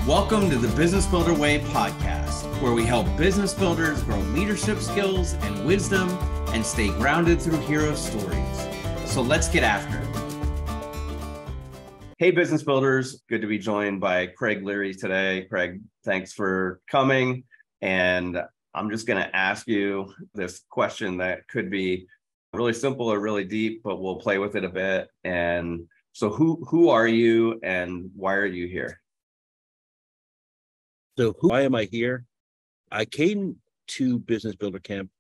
Welcome to the Business Builder Way podcast, where we help business builders grow leadership skills and wisdom and stay grounded through hero stories. So let's get after it. Hey, business builders. Good to be joined by Craig Leary today. Craig, thanks for coming. And I'm just going to ask you this question that could be really simple or really deep, but we'll play with it a bit. And so who are you and why are you here? So why am I here? I came to Business Builder Camp,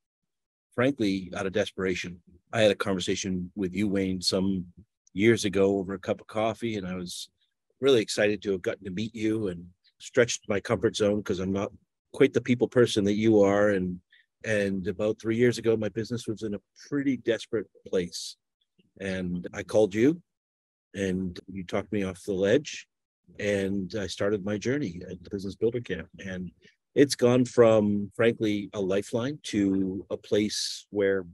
frankly, out of desperation. I had a conversation with you, Wayne, some years ago over a cup of coffee, and I was really excited to have gotten to meet you and stretched my comfort zone because I'm not quite the people person that you are. And about 3 years ago, my business was in a pretty desperate place. And I called you and you talked me off the ledge. And I started my journey at Business Builder Camp. And it's gone from, frankly, a lifeline to a place where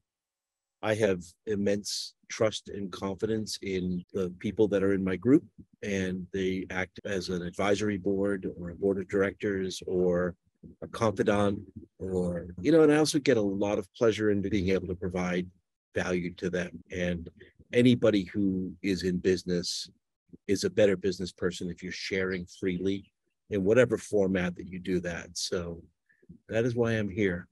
I have immense trust and confidence in the people that are in my group. And they act as an advisory board or a board of directors or a confidant and I also get a lot of pleasure in being able to provide value to them. And anybody who is in business is a better business person if you're sharing freely in whatever format that you do that. So that is why I'm here.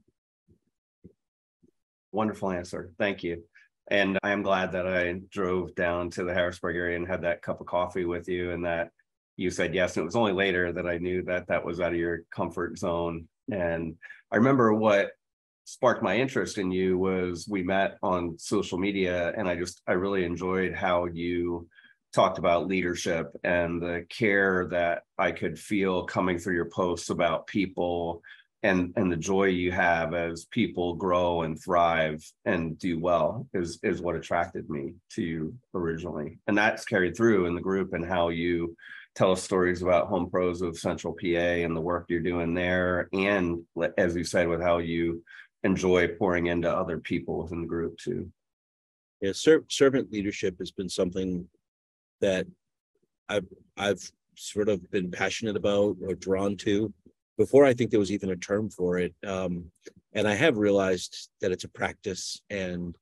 Wonderful answer. Thank you. And I am glad that I drove down to the Harrisburg area and had that cup of coffee with you and that you said yes. And it was only later that I knew that that was out of your comfort zone. And I remember what sparked my interest in you was we met on social media, and I really enjoyed how you talked about leadership and the care that I could feel coming through your posts about people and the joy you have as people grow and thrive and do well is what attracted me to you originally. And that's carried through in the group and how you tell us stories about Home Pros of Central PA and the work you're doing there. And as you said, with how you enjoy pouring into other people within the group too. Yeah, servant leadership has been something that I've sort of been passionate about or drawn to before I think there was even a term for it. And I have realized that it's a practice and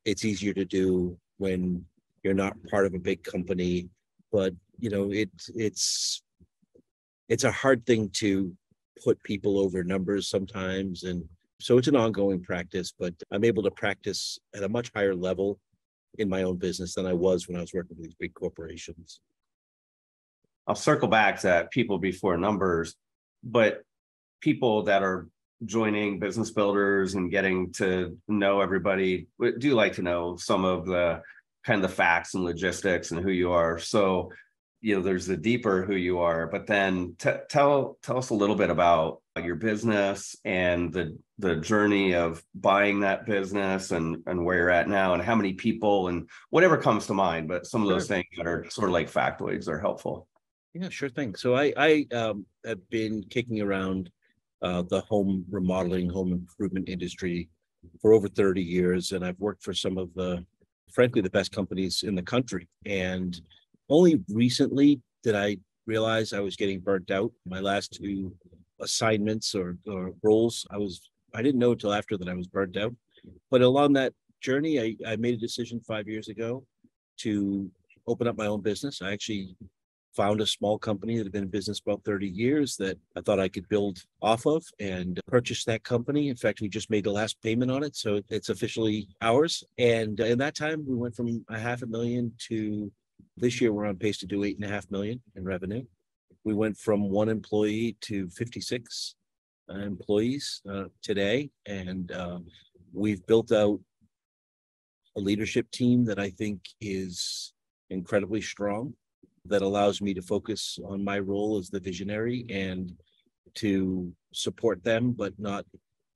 it's easier to do when you're not part of a big company. But, it's a hard thing to put people over numbers sometimes. And so it's an ongoing practice, but I'm able to practice at a much higher level in my own business than I was when I was working with these big corporations. I'll circle back to people before numbers, but people that are joining business builders and getting to know everybody do like to know some of the kind of the facts and logistics and who you are. So, there's the deeper who you are, but then tell us a little bit about your business and the journey of buying that business and where you're at now and how many people and whatever comes to mind. But some of those things that are sort of like factoids are helpful. Yeah, sure thing. So I have been kicking around the home remodeling, home improvement industry for over 30 years. And I've worked for some of frankly, the best companies in the country. And only recently did I realize I was getting burnt out. My last two assignments or roles, I didn't know until after that I was burnt out. But along that journey, I made a decision 5 years ago to open up my own business. I actually found a small company that had been in business about 30 years that I thought I could build off of and purchase that company. In fact, we just made the last payment on it, so it's officially ours. And in that time, we went from $500,000 to this year, we're on pace to do $8.5 million in revenue. We went from 1 employee to 56 employees today, and we've built out a leadership team that I think is incredibly strong, that allows me to focus on my role as the visionary and to support them, but not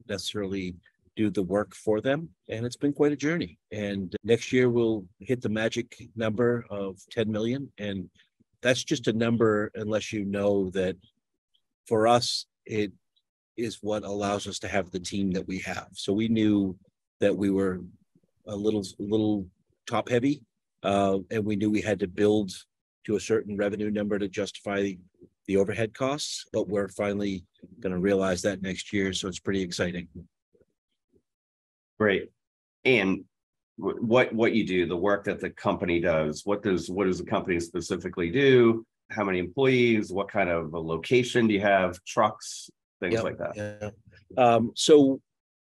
necessarily do the work for them. And it's been quite a journey. And next year we'll hit the magic number of 10 million. And that's just a number unless you know that for us, it is what allows us to have the team that we have. So we knew that we were a little top heavy, and we knew we had to build to a certain revenue number to justify the overhead costs, but we're finally going to realize that next year. So it's pretty exciting. Great. And what you do, the work that the company does, what does the company specifically do? How many employees? What kind of a location do you have? Trucks, things like that. Yeah. So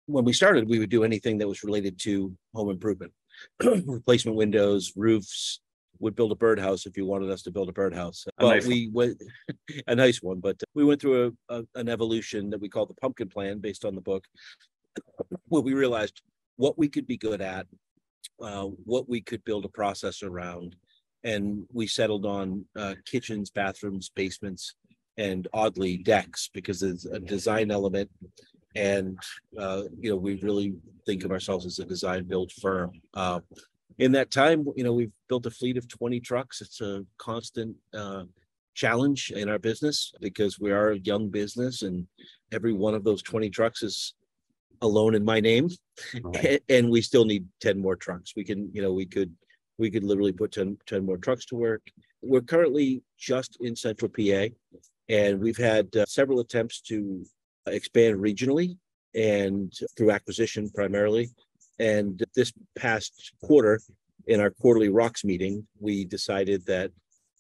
when we started, we would do anything that was related to home improvement, replacement windows, roofs. Would build a birdhouse if you wanted us to build a birdhouse. But we went a nice one. But we went through an evolution that we call the pumpkin plan, based on the book, where we realized what we could be good at, what we could build a process around, and we settled on kitchens, bathrooms, basements, and oddly decks, because there's a design element. And we really think of ourselves as a design build firm. In that time, we've built a fleet of 20 trucks. It's a constant challenge in our business because we are a young business, and every one of those 20 trucks is alone in my name. Right. And we still need 10 more trucks. We can, we could literally put 10 more trucks to work. We're currently just in central PA, and we've had several attempts to expand regionally and through acquisition primarily. And this past quarter, in our quarterly rocks meeting, we decided that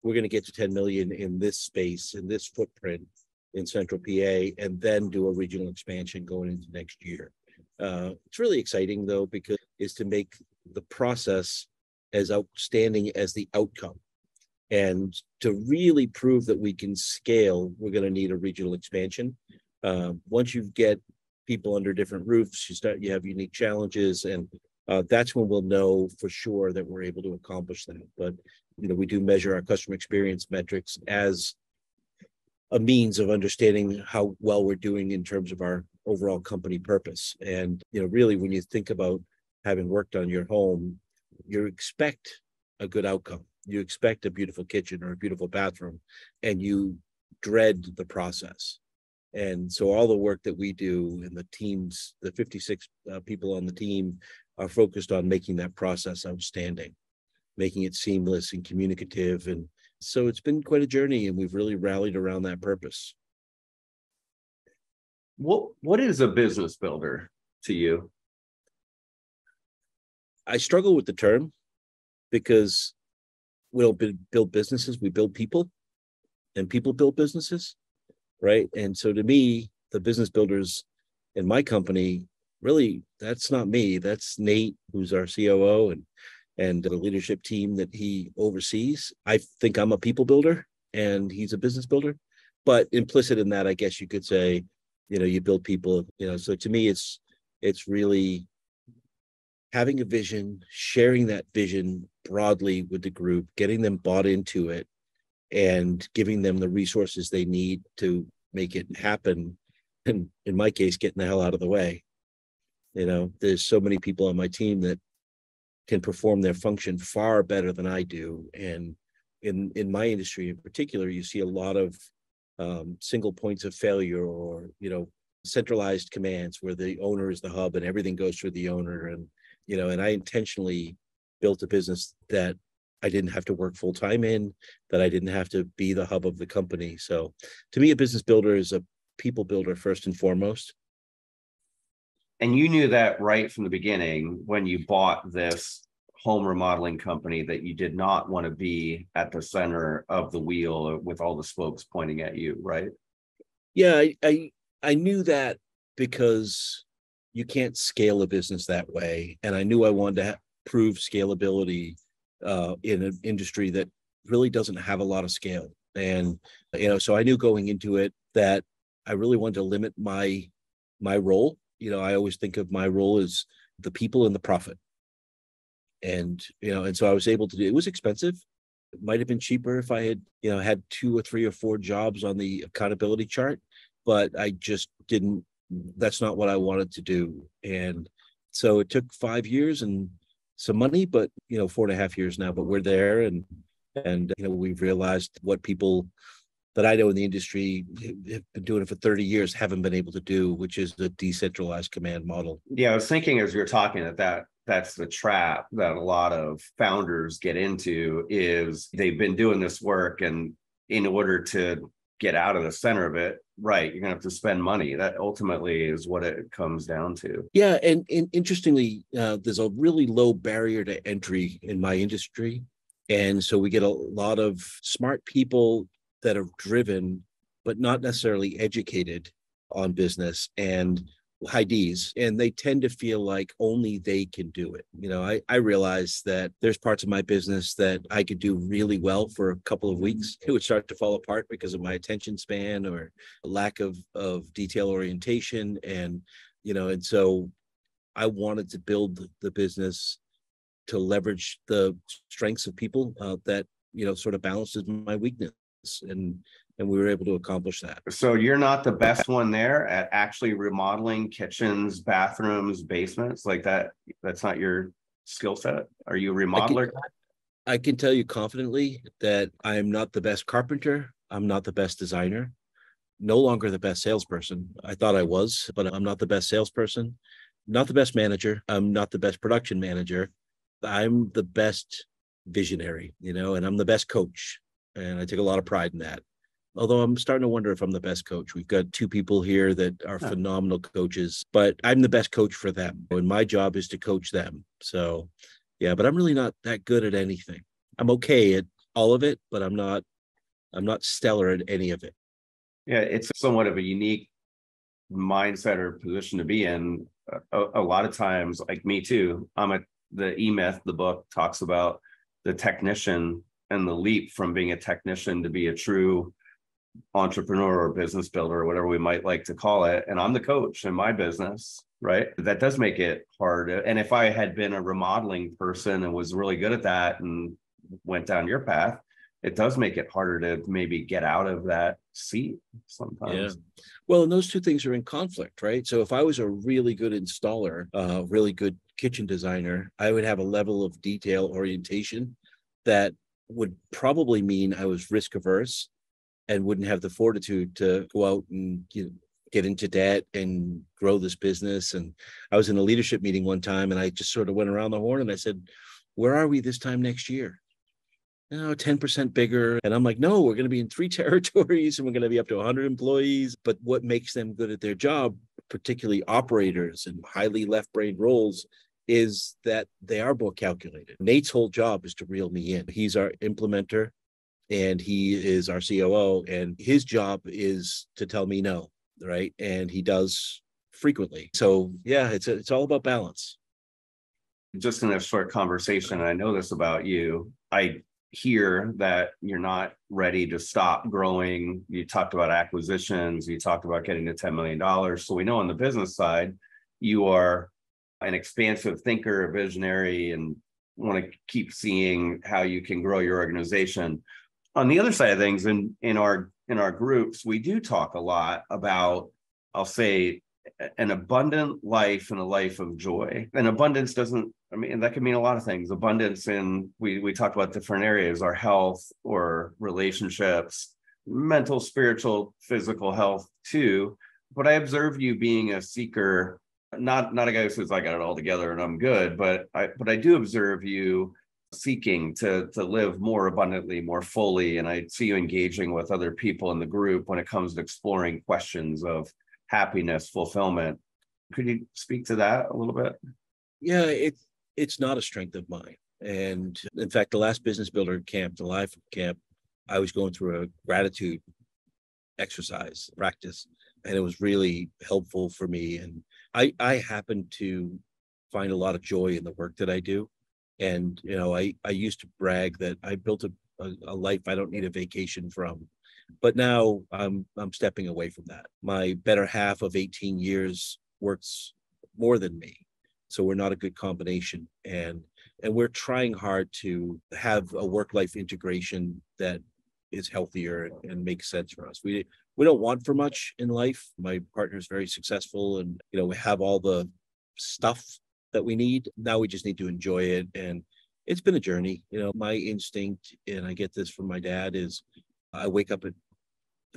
we're going to get to 10 million in this space, in this footprint in central PA, and then do a regional expansion going into next year. It's really exciting, though, because it's to make the process as outstanding as the outcome. And to really prove that we can scale, we're going to need a regional expansion. Once you get people under different roofs, you have unique challenges, and that's when we'll know for sure that we're able to accomplish that. But we do measure our customer experience metrics as a means of understanding how well we're doing in terms of our overall company purpose. And really, when you think about having worked on your home, you expect a good outcome. You expect a beautiful kitchen or a beautiful bathroom, and you dread the process. And so all the work that we do, and the teams, the 56 people on the team, are focused on making that process outstanding, making it seamless and communicative. And so it's been quite a journey, and we've really rallied around that purpose. What is a business builder to you? I struggle with the term because we don't build businesses, we build people, and people build businesses. Right. And so to me, the business builders in my company, really, that's not me. That's Nate, who's our COO, and the leadership team that he oversees. I think I'm a people builder and he's a business builder. But implicit in that, I guess you could say, you build people, so to me, it's really having a vision, sharing that vision broadly with the group, getting them bought into it, and giving them the resources they need to make it happen. And in my case, getting the hell out of the way. There's so many people on my team that can perform their function far better than I do. And in my industry in particular, you see a lot of single points of failure, or, centralized commands where the owner is the hub and everything goes through the owner. And, and I intentionally built a business that I didn't have to work full time in, that I didn't have to be the hub of the company. So to me, a business builder is a people builder first and foremost. And you knew that right from the beginning when you bought this home remodeling company, that you did not want to be at the center of the wheel with all the spokes pointing at you, right? Yeah, I knew that because you can't scale a business that way. And I knew I wanted to prove scalability in an industry that really doesn't have a lot of scale. And, so I knew going into it that I really wanted to limit my role. I always think of my role as the people and the profit. And, and so I was able to do, it was expensive. It might've been cheaper if I had, had 2 or 3 or 4 jobs on the accountability chart, but I just didn't, that's not what I wanted to do. And so it took 5 years and some money, but 4.5 years now, but we're there. And we've realized what people that I know in the industry have been doing it for 30 years haven't been able to do, which is the decentralized command model. Yeah, I was thinking as you're talking that's the trap that a lot of founders get into, is they've been doing this work, and in order to get out of the center of it, right, you're gonna have to spend money. That ultimately is what it comes down to. Yeah, and interestingly, there's a really low barrier to entry in my industry, and so we get a lot of smart people that are driven, but not necessarily educated on business and high D's, and they tend to feel like only they can do it. I realize that there's parts of my business that I could do really well for a couple of weeks. It would start to fall apart because of my attention span or lack of detail orientation. And so I wanted to build the business to leverage the strengths of people that, sort of balances my weakness. And we were able to accomplish that. So you're not the best one there at actually remodeling kitchens, bathrooms, basements like that. That's not your skill set. Are you a remodeler? I can tell you confidently that I'm not the best carpenter. I'm not the best designer. No longer the best salesperson. I thought I was, but I'm not the best salesperson, not the best manager. I'm not the best production manager. I'm the best visionary, and I'm the best coach. And I take a lot of pride in that. Although I'm starting to wonder if I'm the best coach. We've got two people here that are phenomenal coaches, but I'm the best coach for them. And my job is to coach them. So, yeah, but I'm really not that good at anything. I'm okay at all of it, but I'm not stellar at any of it. Yeah, it's somewhat of a unique mindset or position to be in. A lot of times, like me too, the E-Myth, the book talks about the technician and the leap from being a technician to be a true entrepreneur or business builder or whatever we might like to call it. And I'm the coach in my business, right? That does make it hard. And if I had been a remodeling person and was really good at that and went down your path, it does make it harder to maybe get out of that seat sometimes. Yeah. Well, and those two things are in conflict, right? So if I was a really good installer, really good kitchen designer, I would have a level of detail orientation that would probably mean I was risk averse and wouldn't have the fortitude to go out and get into debt and grow this business. And I was in a leadership meeting one time and I just sort of went around the horn and I said, where are we this time next year? 10% bigger. And I'm like, no, we're going to be in 3 territories and we're going to be up to 100 employees. But what makes them good at their job, particularly operators and highly left-brained roles, is that they are more calculated. Nate's whole job is to reel me in. He's our implementer and he is our COO, and his job is to tell me no, right? And he does frequently. So yeah, it's all about balance. Just in a short conversation, I know this about you, I hear that you're not ready to stop growing. You talked about acquisitions, you talked about getting to $10 million. So we know on the business side, you are an expansive thinker, a visionary, and want to keep seeing how you can grow your organization. On the other side of things, in our groups, we do talk a lot about, I'll say, an abundant life and a life of joy. And abundance doesn't, that can mean a lot of things. Abundance in, we talk about different areas, our health or relationships, mental, spiritual, physical health too. But I observe you being a seeker, not a guy who says I got it all together and I'm good, but I do observe you seeking to live more abundantly, more fully. And I see you engaging with other people in the group when it comes to exploring questions of happiness, fulfillment. Could you speak to that a little bit? Yeah, it's not a strength of mine. And in fact, the last business builder camp, the life camp, I was going through a gratitude exercise practice, and it was really helpful for me. And I happen to find a lot of joy in the work that I do. And, I used to brag that I built a life I don't need a vacation from. But now I'm stepping away from that. My better half of 18 years works more than me. So we're not a good combination. And we're trying hard to have a work-life integration that is healthier and makes sense for us. We don't want for much in life. My partner is very successful and, we have all the stuff that we need. Now we just need to enjoy it. And it's been a journey. My instinct, and I get this from my dad, is I wake up at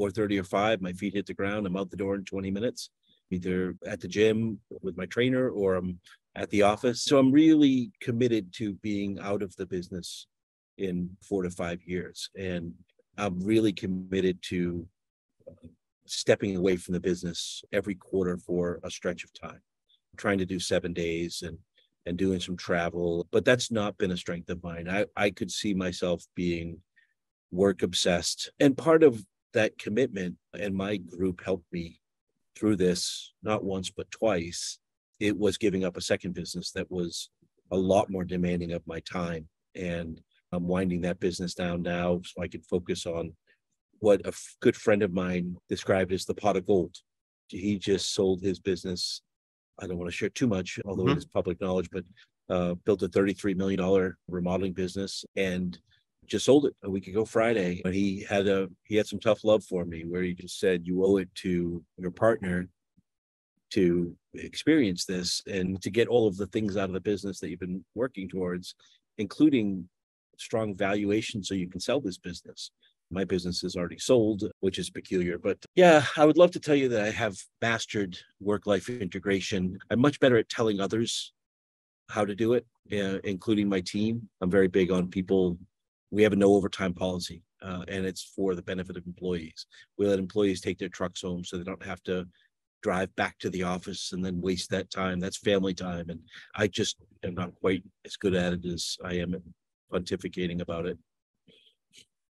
4:30 or 5, my feet hit the ground, I'm out the door in 20 minutes, either at the gym with my trainer or I'm at the office. So I'm really committed to being out of the business in 4 to 5 years. And I'm really committed to stepping away from the business every quarter for a stretch of time, trying to do 7 days and doing some travel. But that's not been a strength of mine. I could see myself being work obsessed. And part of that commitment, and my group helped me through this, not once, but twice, it was giving up a second business that was a lot more demanding of my time. And I'm winding that business down now so I can focus on what a good friend of mine described as the pot of gold. He just sold his business. I don't want to share too much, although it is public knowledge, but built a $33 million remodeling business and just sold it a week ago Friday. But he had some tough love for me, where he just said, you owe it to your partner to experience this and to get all of the things out of the business that you've been working towards, including strong valuation so you can sell this business. My business is already sold, which is peculiar. But yeah, I would love to tell you that I have mastered work-life integration. I'm much better at telling others how to do it, including my team. I'm very big on people. We have a no overtime policy, and it's for the benefit of employees. We let employees take their trucks home so they don't have to drive back to the office and then waste that time. That's family time. And I just am not quite as good at it as I am at pontificating about it.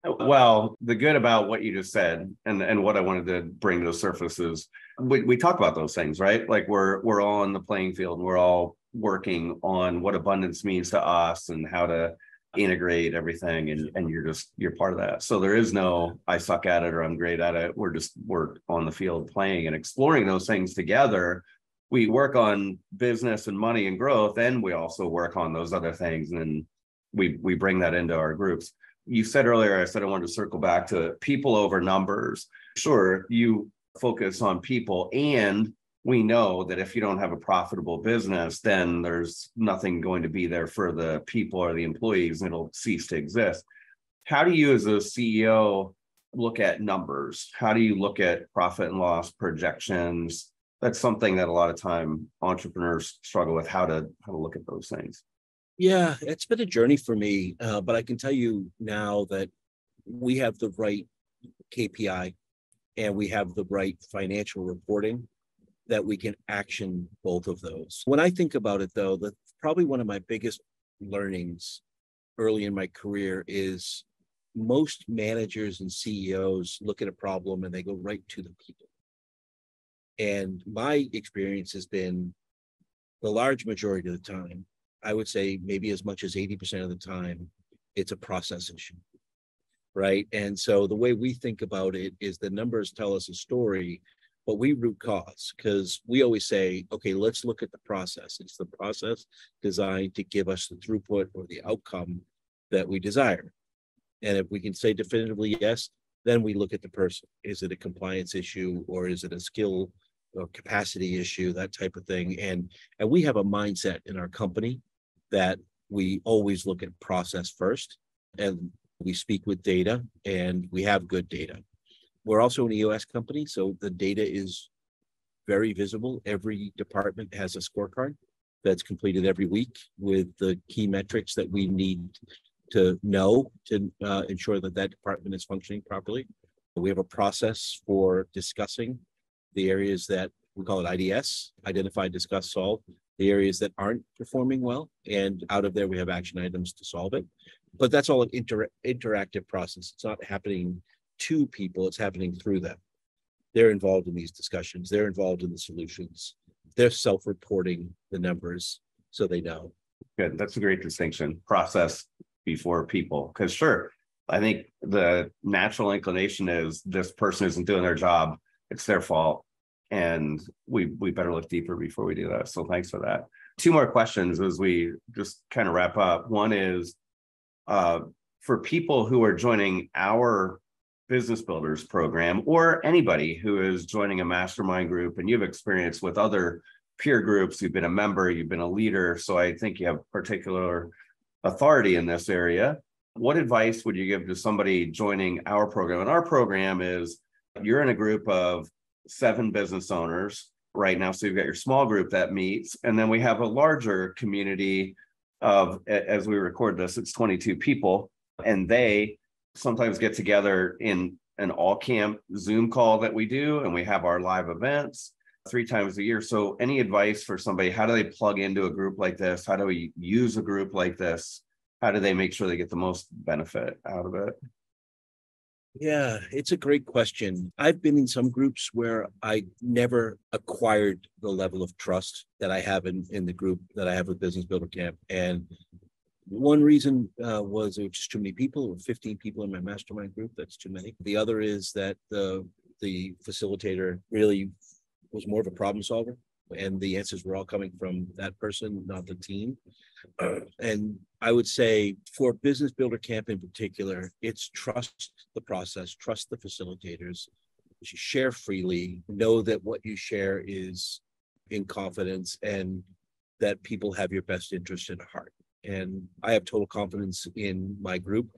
Well, the good about what you just said and what I wanted to bring to the surface is we talk about those things, right? Like we're all on the playing field and we're all working on what abundance means to us and how to integrate everything, and you're part of that. So there is no I suck at it or I'm great at it. We're on the field playing and exploring those things together. We work on business and money and growth, and we also work on those other things, and we bring that into our groups. You said earlier, I said I wanted to circle back to people over numbers. Sure, you focus on people, and we know that if you don't have a profitable business, then there's nothing going to be there for the people or the employees, and it'll cease to exist. How do you as a CEO look at numbers? How do you look at profit and loss projections? That's something that a lot of time entrepreneurs struggle with, how to look at those things. Yeah, it's been a journey for me, but I can tell you now that we have the right KPI and we have the right financial reporting that we can action both of those. When I think about it, though, probably one of my biggest learnings early in my career is most managers and CEOs look at a problem and they go right to the people. And my experience has been the large majority of the time, I would say maybe as much as 80% of the time, it's a process issue, right? And so the way we think about it is the numbers tell us a story, but we root cause, because we always say, okay, let's look at the process. It's the process designed to give us the throughput or the outcome that we desire. And if we can say definitively yes, then we look at the person. Is it a compliance issue, or is it a skill or capacity issue, that type of thing? And we have a mindset in our company that we always look at process first, and we speak with data, and we have good data. We're also an EOS company, so the data is very visible. Every department has a scorecard that's completed every week with the key metrics that we need to know to ensure that that department is functioning properly. We have a process for discussing the areas that we call it IDS, identify, discuss, solve, the areas that aren't performing well. And out of there, we have action items to solve it. But that's all an interactive process. It's not happening to people, it's happening through them. They're involved in these discussions. They're involved in the solutions. They're self-reporting the numbers so they know. Good. That's a great distinction. Process before people. Because sure, I think the natural inclination is this person isn't doing their job. It's their fault. And we better look deeper before we do that. So thanks for that. Two more questions as we just kind of wrap up. One is for people who are joining our Business Builders program, or anybody who is joining a mastermind group and you've experienced with other peer groups, you've been a member, you've been a leader, so I think you have particular authority in this area. What advice would you give to somebody joining our program? And our program is, you're in a group of 7 business owners right now. So you've got your small group that meets, and then we have a larger community of, as we record this, it's 22 people, and they sometimes get together in an all camp Zoom call that we do, and we have our live events 3 times a year. So any advice for somebody? How do they plug into a group like this? How do we use a group like this? How do they make sure they get the most benefit out of it? Yeah, it's a great question. I've been in some groups where I never acquired the level of trust that I have in the group that I have with Business Builder Camp. And one reason was there were just too many people. There were 15 people in my mastermind group. That's too many. The other is that the facilitator really was more of a problem solver, and the answers were all coming from that person, not the team. And I would say for Business Builder Camp in particular, it's trust the process, trust the facilitators, share freely, know that what you share is in confidence and that people have your best interest at heart. And I have total confidence in my group.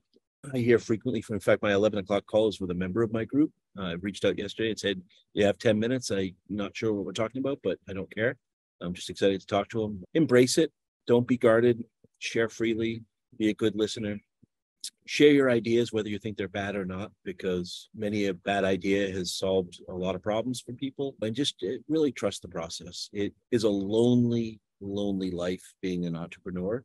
I hear frequently from, in fact, my 11 o'clock call is with a member of my group. I reached out yesterday and said, you have 10 minutes. I'm not sure what we're talking about, but I don't care. I'm just excited to talk to them. Embrace it. Don't be guarded. Share freely. Be a good listener. Share your ideas, whether you think they're bad or not, because many a bad idea has solved a lot of problems for people. And just really trust the process. It is a lonely, lonely life being an entrepreneur.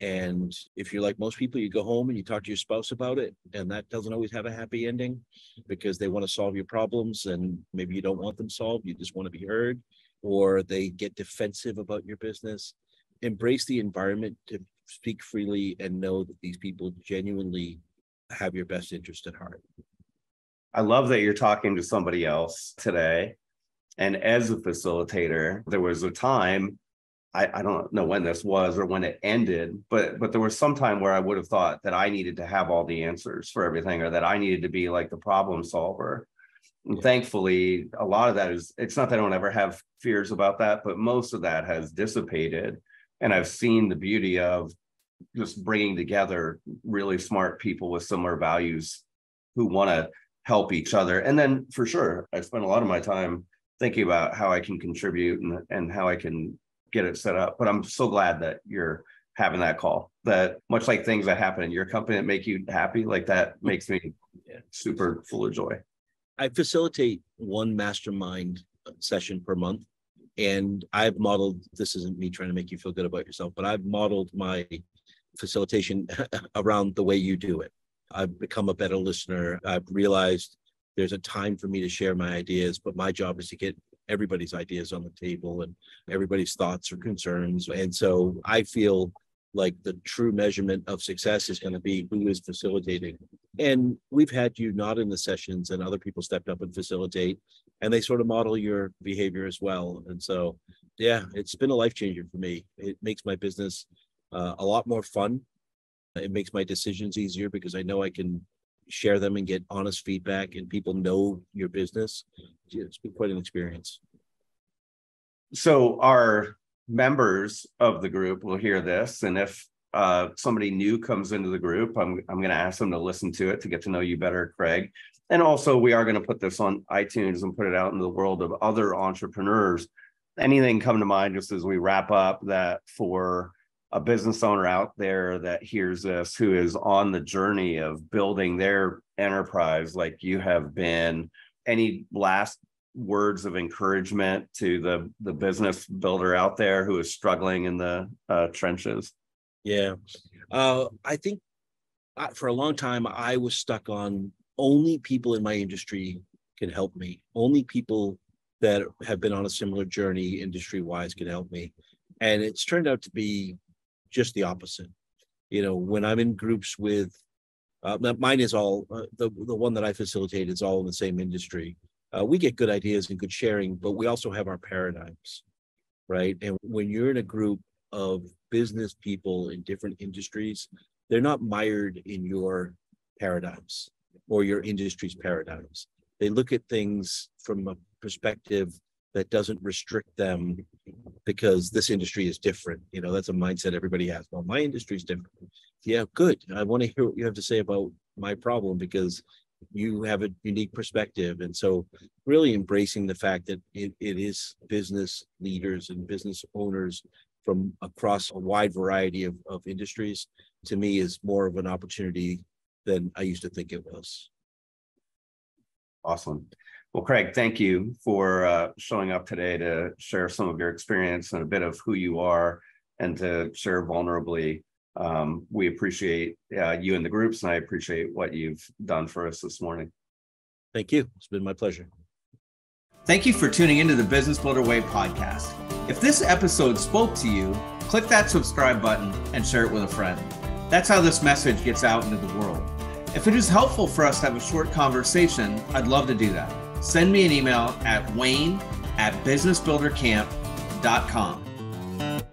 And if you're like most people, you go home and you talk to your spouse about it, and that doesn't always have a happy ending because they want to solve your problems and maybe you don't want them solved. You just want to be heard, or they get defensive about your business. Embrace the environment to speak freely and know that these people genuinely have your best interest at heart. I love that you're talking to somebody else today. And as a facilitator, there was a time, I don't know when this was or when it ended, but there was some time where I would have thought that I needed to have all the answers for everything, or that I needed to be like the problem solver. And thankfully, a lot of that is, it's not that I don't ever have fears about that, but most of that has dissipated. And I've seen the beauty of just bringing together really smart people with similar values who want to help each other. And then for sure, I spent a lot of my time thinking about how I can contribute and how I can get it set up. But I'm so glad that you're having that call, that much like things that happen in your company that make you happy, like that makes me super full of joy. I facilitate one mastermind session per month. And I've modeled, this isn't me trying to make you feel good about yourself, but I've modeled my facilitation around the way you do it. I've become a better listener. I've realized there's a time for me to share my ideas, but my job is to get everybody's ideas on the table and everybody's thoughts or concerns. And so I feel like the true measurement of success is going to be who is facilitating. And we've had you not in the sessions and other people stepped up and facilitate, and they sort of model your behavior as well. And so, yeah, it's been a life changer for me. It makes my business a lot more fun. It makes my decisions easier because I know I can share them and get honest feedback, and people know your business. It's been quite an experience. So our members of the group will hear this, and if somebody new comes into the group, I'm going to ask them to listen to it to get to know you better, Craig. And also, we are going to put this on iTunes and put it out into the world of other entrepreneurs. Anything come to mind just as we wrap up that for a business owner out there that hears this, who is on the journey of building their enterprise like you have been, any last words of encouragement to the business builder out there who is struggling in the trenches? Yeah. I think for a long time, I was stuck on only people in my industry can help me. Only people that have been on a similar journey industry-wise can help me. And it's turned out to be just the opposite. You know, when I'm in groups with, mine is all, the one that I facilitate is all in the same industry. We get good ideas and good sharing, but we also have our paradigms, right? And when you're in a group of business people in different industries, they're not mired in your paradigms or your industry's paradigms. They look at things from a perspective that doesn't restrict them because this industry is different. You know, that's a mindset everybody has. Well, my industry is different. Yeah, good. I want to hear what you have to say about my problem because you have a unique perspective. And so really embracing the fact that it is business leaders and business owners from across a wide variety of industries, to me, is more of an opportunity than I used to think it was. Awesome. Well, Craig, thank you for showing up today to share some of your experience and a bit of who you are and to share vulnerably. We appreciate you and the groups, and I appreciate what you've done for us this morning. Thank you. It's been my pleasure. Thank you for tuning into the Business Builder Way podcast. If this episode spoke to you, click that subscribe button and share it with a friend. That's how this message gets out into the world. If it is helpful for us to have a short conversation, I'd love to do that. Send me an email at wayne@businessbuildercamp.com.